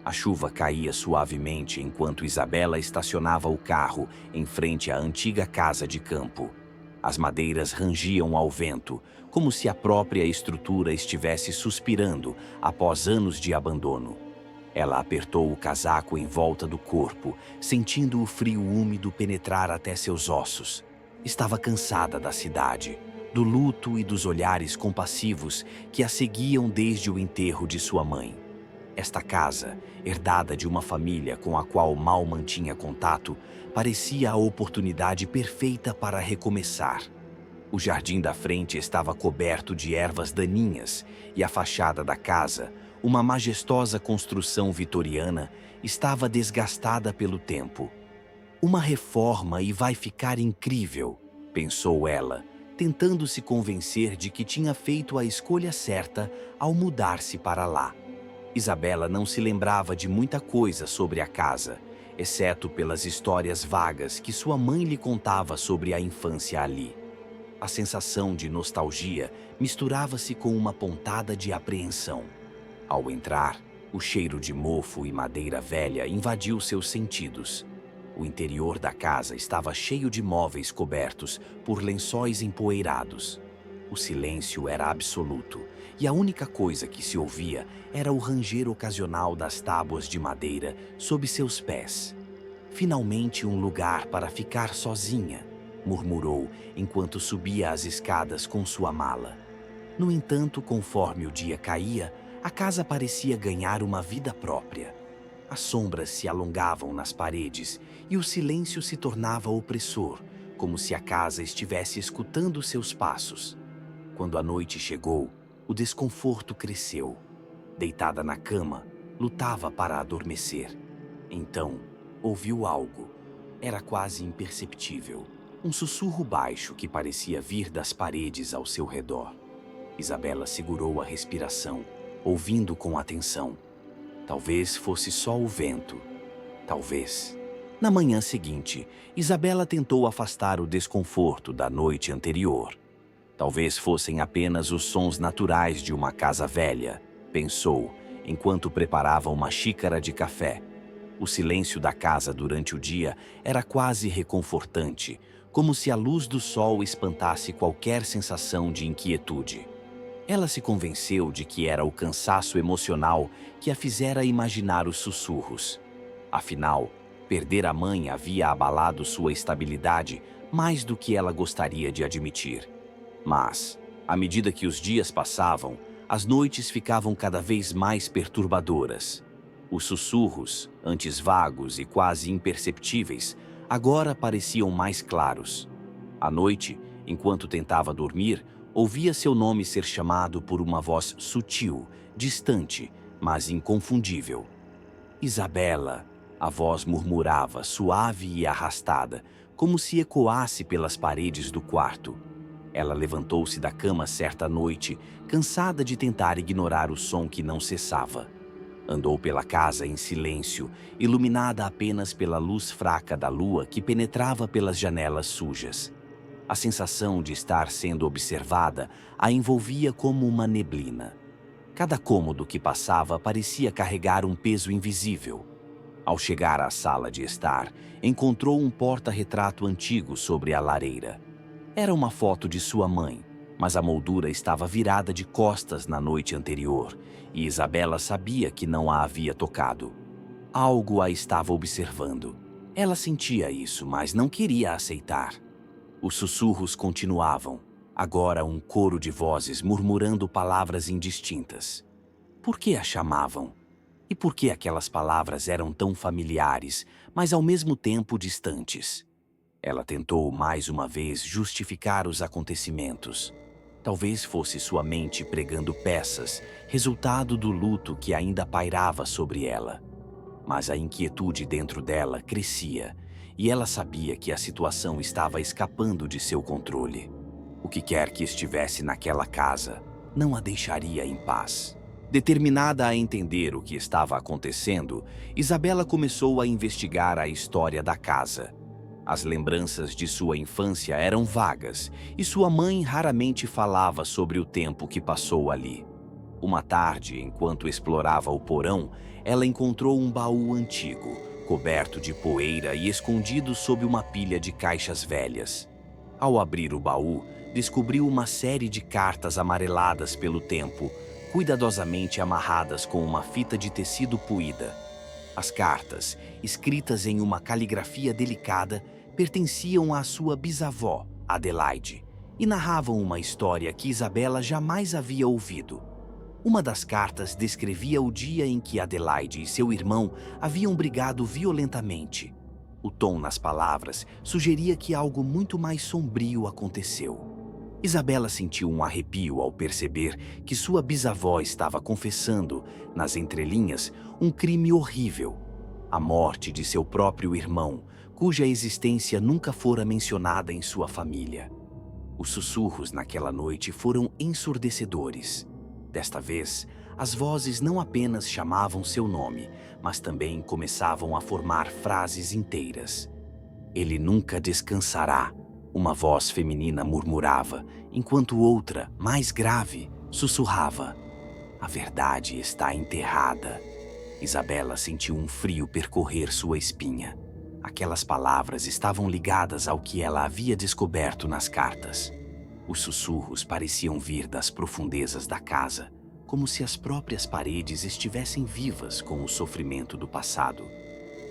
A chuva caía suavemente enquanto Isabela estacionava o carro em frente à antiga casa de campo. As madeiras rangiam ao vento, como se a própria estrutura estivesse suspirando após anos de abandono. Ela apertou o casaco em volta do corpo, sentindo o frio úmido penetrar até seus ossos. Estava cansada da cidade, do luto e dos olhares compassivos que a seguiam desde o enterro de sua mãe. Esta casa, herdada de uma família com a qual mal mantinha contato, parecia a oportunidade perfeita para recomeçar. O jardim da frente estava coberto de ervas daninhas e a fachada da casa, uma majestosa construção vitoriana, estava desgastada pelo tempo. Uma reforma e vai ficar incrível, pensou ela, tentando se convencer de que tinha feito a escolha certa ao mudar-se para lá. Isabela não se lembrava de muita coisa sobre a casa, exceto pelas histórias vagas que sua mãe lhe contava sobre a infância ali. A sensação de nostalgia misturava-se com uma pontada de apreensão. Ao entrar, o cheiro de mofo e madeira velha invadiu seus sentidos. O interior da casa estava cheio de móveis cobertos por lençóis empoeirados. O silêncio era absoluto, e a única coisa que se ouvia era o ranger ocasional das tábuas de madeira sob seus pés. Finalmente um lugar para ficar sozinha, murmurou enquanto subia as escadas com sua mala. No entanto, conforme o dia caía, a casa parecia ganhar uma vida própria. As sombras se alongavam nas paredes e o silêncio se tornava opressor, como se a casa estivesse escutando seus passos. Quando a noite chegou, o desconforto cresceu. Deitada na cama, lutava para adormecer. Então, ouviu algo. Era quase imperceptível. Um sussurro baixo que parecia vir das paredes ao seu redor. Isabela segurou a respiração, ouvindo com atenção. Talvez fosse só o vento. Talvez. Na manhã seguinte, Isabela tentou afastar o desconforto da noite anterior. Talvez fossem apenas os sons naturais de uma casa velha, pensou, enquanto preparava uma xícara de café. O silêncio da casa durante o dia era quase reconfortante, como se a luz do sol espantasse qualquer sensação de inquietude. Ela se convenceu de que era o cansaço emocional que a fizera imaginar os sussurros. Afinal, perder a mãe havia abalado sua estabilidade mais do que ela gostaria de admitir. Mas, à medida que os dias passavam, as noites ficavam cada vez mais perturbadoras. Os sussurros, antes vagos e quase imperceptíveis, agora pareciam mais claros. À noite, enquanto tentava dormir, ouvia seu nome ser chamado por uma voz sutil, distante, mas inconfundível. Isabela, a voz murmurava, suave e arrastada, como se ecoasse pelas paredes do quarto. Ela levantou-se da cama certa noite, cansada de tentar ignorar o som que não cessava. Andou pela casa em silêncio, iluminada apenas pela luz fraca da lua que penetrava pelas janelas sujas. A sensação de estar sendo observada a envolvia como uma neblina. Cada cômodo que passava parecia carregar um peso invisível. Ao chegar à sala de estar, encontrou um porta-retrato antigo sobre a lareira. Era uma foto de sua mãe, mas a moldura estava virada de costas na noite anterior, e Isabela sabia que não a havia tocado. Algo a estava observando. Ela sentia isso, mas não queria aceitar. Os sussurros continuavam, agora um coro de vozes murmurando palavras indistintas. Por que a chamavam? E por que aquelas palavras eram tão familiares, mas ao mesmo tempo distantes? Ela tentou mais uma vez justificar os acontecimentos. Talvez fosse sua mente pregando peças, resultado do luto que ainda pairava sobre ela. Mas a inquietude dentro dela crescia, e ela sabia que a situação estava escapando de seu controle. O que quer que estivesse naquela casa, não a deixaria em paz. Determinada a entender o que estava acontecendo, Isabela começou a investigar a história da casa. As lembranças de sua infância eram vagas, e sua mãe raramente falava sobre o tempo que passou ali. Uma tarde, enquanto explorava o porão, ela encontrou um baú antigo, coberto de poeira e escondido sob uma pilha de caixas velhas. Ao abrir o baú, descobriu uma série de cartas amareladas pelo tempo, cuidadosamente amarradas com uma fita de tecido puída. As cartas, escritas em uma caligrafia delicada, pertenciam à sua bisavó, Adelaide, e narravam uma história que Isabela jamais havia ouvido. Uma das cartas descrevia o dia em que Adelaide e seu irmão haviam brigado violentamente. O tom nas palavras sugeria que algo muito mais sombrio aconteceu. Isabela sentiu um arrepio ao perceber que sua bisavó estava confessando, nas entrelinhas, um crime horrível: a morte de seu próprio irmão, cuja existência nunca fora mencionada em sua família. Os sussurros naquela noite foram ensurdecedores. Desta vez, as vozes não apenas chamavam seu nome, mas também começavam a formar frases inteiras. "Ele nunca descansará", uma voz feminina murmurava, enquanto outra, mais grave, sussurrava: "A verdade está enterrada." Isabela sentiu um frio percorrer sua espinha. Aquelas palavras estavam ligadas ao que ela havia descoberto nas cartas. Os sussurros pareciam vir das profundezas da casa, como se as próprias paredes estivessem vivas com o sofrimento do passado.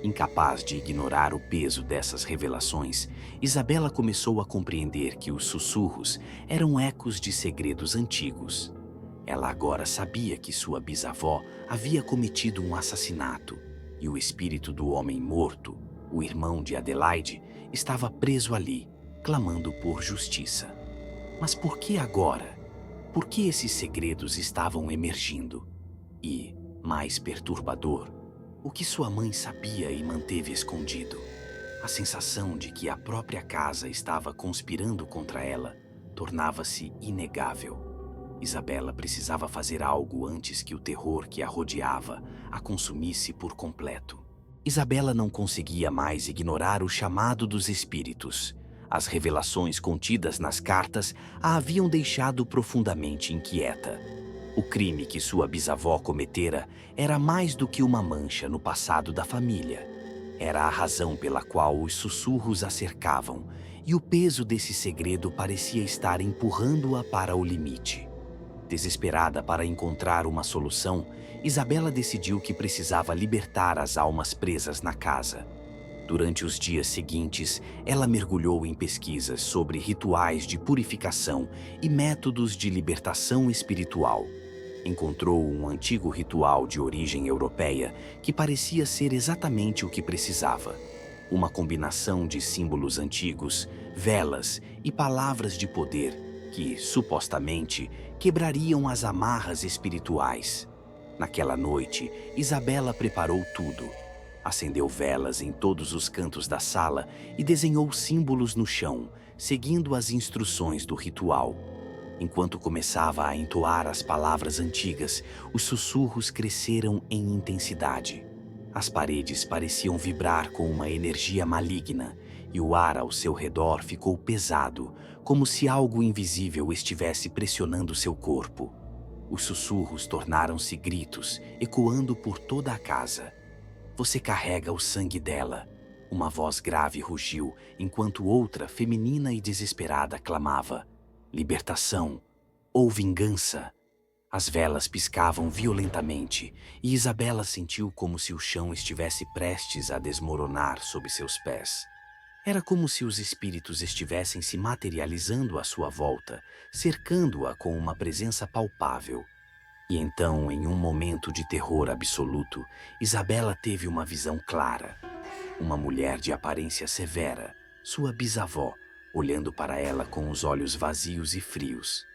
Incapaz de ignorar o peso dessas revelações, Isabela começou a compreender que os sussurros eram ecos de segredos antigos. Ela agora sabia que sua bisavó havia cometido um assassinato, e o espírito do homem morto, o irmão de Adelaide, estava preso ali, clamando por justiça. Mas por que agora? Por que esses segredos estavam emergindo? E, mais perturbador, o que sua mãe sabia e manteve escondido? A sensação de que a própria casa estava conspirando contra ela tornava-se inegável. Isabela precisava fazer algo antes que o terror que a rodeava a consumisse por completo. Isabela não conseguia mais ignorar o chamado dos espíritos. As revelações contidas nas cartas a haviam deixado profundamente inquieta. O crime que sua bisavó cometera era mais do que uma mancha no passado da família. Era a razão pela qual os sussurros a cercavam, e o peso desse segredo parecia estar empurrando-a para o limite. Desesperada para encontrar uma solução, Isabela decidiu que precisava libertar as almas presas na casa. Durante os dias seguintes, ela mergulhou em pesquisas sobre rituais de purificação e métodos de libertação espiritual. Encontrou um antigo ritual de origem europeia que parecia ser exatamente o que precisava. Uma combinação de símbolos antigos, velas e palavras de poder que, supostamente, quebrariam as amarras espirituais. Naquela noite, Isabela preparou tudo. Acendeu velas em todos os cantos da sala e desenhou símbolos no chão, seguindo as instruções do ritual. Enquanto começava a entoar as palavras antigas, os sussurros cresceram em intensidade. As paredes pareciam vibrar com uma energia maligna e o ar ao seu redor ficou pesado, como se algo invisível estivesse pressionando seu corpo. Os sussurros tornaram-se gritos, ecoando por toda a casa. "Você carrega o sangue dela", uma voz grave rugiu, enquanto outra, feminina e desesperada, clamava: "Libertação ou vingança?" As velas piscavam violentamente e Isabela sentiu como se o chão estivesse prestes a desmoronar sob seus pés. Era como se os espíritos estivessem se materializando à sua volta, cercando-a com uma presença palpável. E então, em um momento de terror absoluto, Isabela teve uma visão clara. Uma mulher de aparência severa, sua bisavó, olhando para ela com os olhos vazios e frios.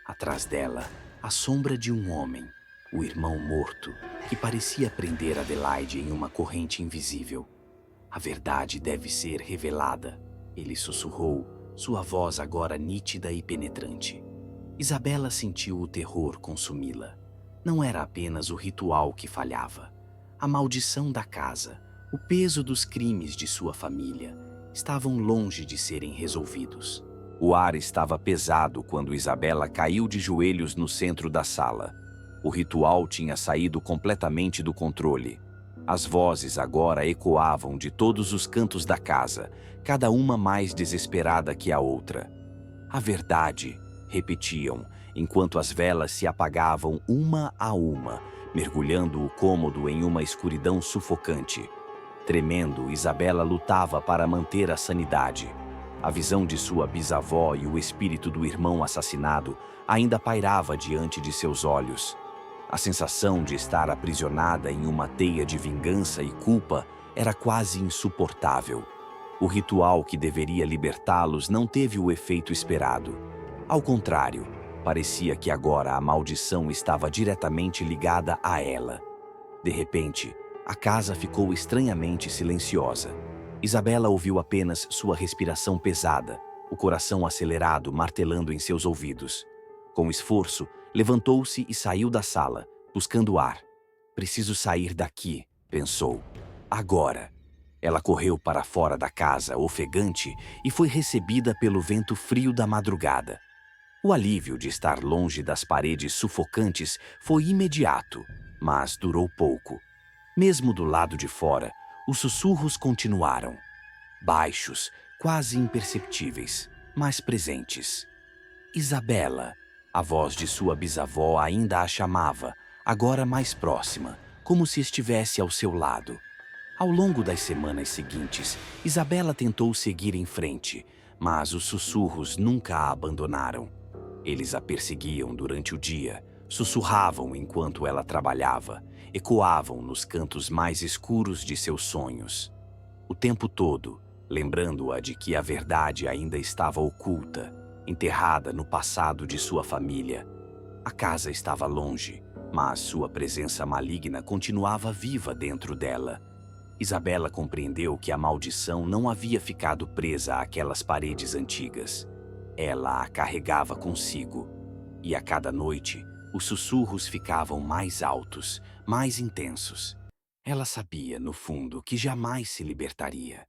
Atrás dela, a sombra de um homem, o irmão morto, que parecia prender Adelaide em uma corrente invisível. "A verdade deve ser revelada", ele sussurrou, sua voz agora nítida e penetrante. Isabela sentiu o terror consumi-la. Não era apenas o ritual que falhava. A maldição da casa, o peso dos crimes de sua família, estavam longe de serem resolvidos. O ar estava pesado quando Isabela caiu de joelhos no centro da sala. O ritual tinha saído completamente do controle. As vozes agora ecoavam de todos os cantos da casa, cada uma mais desesperada que a outra. A verdade, repetiam, enquanto as velas se apagavam uma a uma, mergulhando o cômodo em uma escuridão sufocante. Tremendo, Isabela lutava para manter a sanidade. A visão de sua bisavó e o espírito do irmão assassinado ainda pairava diante de seus olhos. A sensação de estar aprisionada em uma teia de vingança e culpa era quase insuportável. O ritual que deveria libertá-los não teve o efeito esperado. Ao contrário, parecia que agora a maldição estava diretamente ligada a ela. De repente, a casa ficou estranhamente silenciosa. Isabela ouviu apenas sua respiração pesada, o coração acelerado martelando em seus ouvidos. Com esforço, levantou-se e saiu da sala, buscando ar. Preciso sair daqui, pensou. Agora. Ela correu para fora da casa, ofegante, e foi recebida pelo vento frio da madrugada. O alívio de estar longe das paredes sufocantes foi imediato, mas durou pouco. Mesmo do lado de fora, os sussurros continuaram. Baixos, quase imperceptíveis, mas presentes. Isabela. A voz de sua bisavó ainda a chamava, agora mais próxima, como se estivesse ao seu lado. Ao longo das semanas seguintes, Isabela tentou seguir em frente, mas os sussurros nunca a abandonaram. Eles a perseguiam durante o dia, sussurravam enquanto ela trabalhava, ecoavam nos cantos mais escuros de seus sonhos. O tempo todo, lembrando-a de que a verdade ainda estava oculta, enterrada no passado de sua família. A casa estava longe, mas sua presença maligna continuava viva dentro dela. Isabela compreendeu que a maldição não havia ficado presa àquelas paredes antigas. Ela a carregava consigo, e a cada noite, os sussurros ficavam mais altos, mais intensos. Ela sabia, no fundo, que jamais se libertaria.